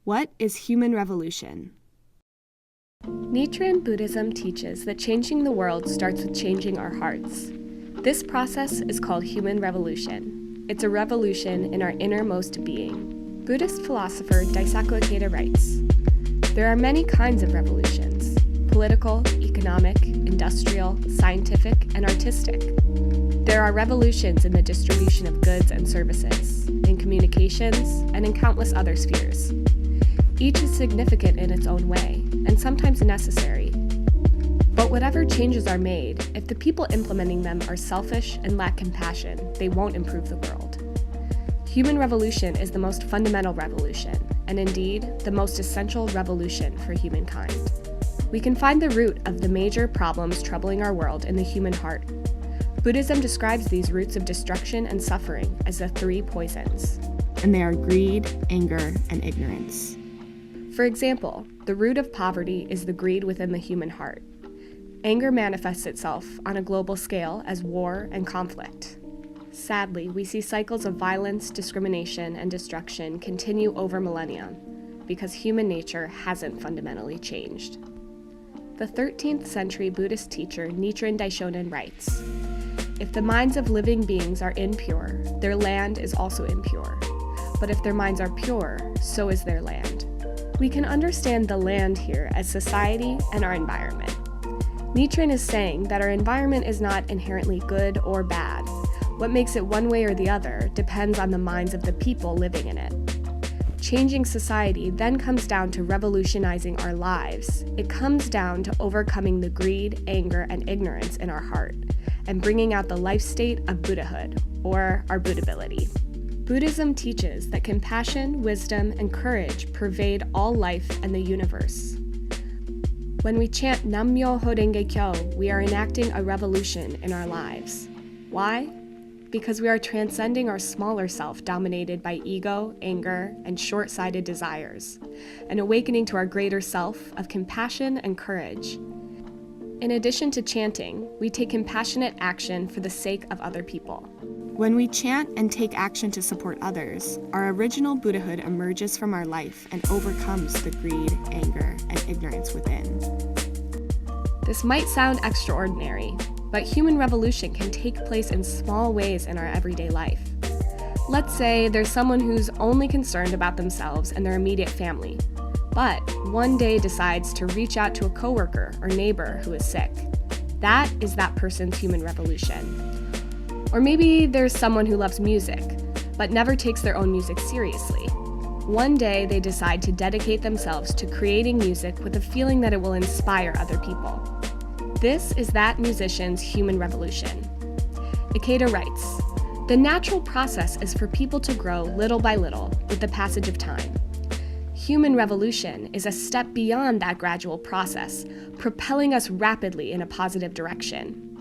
What is human revolution? Nichiren Buddhism teaches that changing the world starts with changing our hearts. This process is called human revolution. It's a revolution in our innermost being. Buddhist philosopher Daisaku Ikeda writes, "There are many kinds of revolutions: political, economic, industrial, scientific, and artistic. There are revolutions in the distribution of goods and services, in communications, and in countless other spheres. Each is significant in its own way, and sometimes necessary. But whatever changes are made, if the people implementing them are selfish and lack compassion, they won't improve the world. Human revolution is the most fundamental revolution, and indeed, the most essential revolution for humankind. We can find the root of the major problems troubling our world in the human heart. Buddhism describes these roots of destruction and suffering as the three poisons. And they are greed, anger, and ignorance. For example, the root of poverty is the greed within the human heart. Anger manifests itself on a global scale as war and conflict. Sadly, we see cycles of violence, discrimination, and destruction continue over millennia because human nature hasn't fundamentally changed. The 13th century Buddhist teacher Nichiren Daishonin writes, "If the minds of living beings are impure, their land is also impure. But if their minds are pure, so is their land." We can understand the land here as society and our environment. Nichiren is saying that our environment is not inherently good or bad. What makes it one way or the other depends on the minds of the people living in it. Changing society then comes down to revolutionizing our lives. It comes down to overcoming the greed, anger, and ignorance in our heart, and bringing out the life state of Buddhahood, or our Buddhability. Buddhism teaches that compassion, wisdom, and courage pervade all life and the universe. When we chant Nam-myoho Renge Kyo, we are enacting a revolution in our lives. Why? Because we are transcending our smaller self dominated by ego, anger, and short-sighted desires, and awakening to our greater self of compassion and courage. In addition to chanting, we take compassionate action for the sake of other people. When we chant and take action to support others, our original Buddhahood emerges from our life and overcomes the greed, anger, and ignorance within. This might sound extraordinary, but human revolution can take place in small ways in our everyday life. Let's say there's someone who's only concerned about themselves and their immediate family, but one day decides to reach out to a coworker or neighbor who is sick. That is that person's human revolution. Or maybe there's someone who loves music, but never takes their own music seriously. One day they decide to dedicate themselves to creating music with a feeling that it will inspire other people. This is that musician's human revolution. Ikeda writes, "The natural process is for people to grow little by little with the passage of time. Human revolution is a step beyond that gradual process, propelling us rapidly in a positive direction.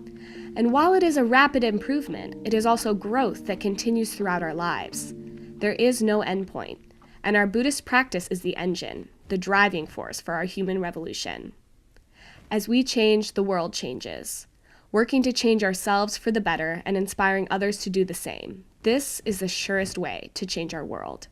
And while it is a rapid improvement, it is also growth that continues throughout our lives. There is no endpoint, and our Buddhist practice is the engine, the driving force for our human revolution. As we change, the world changes. Working to change ourselves for the better and inspiring others to do the same. This is the surest way to change our world."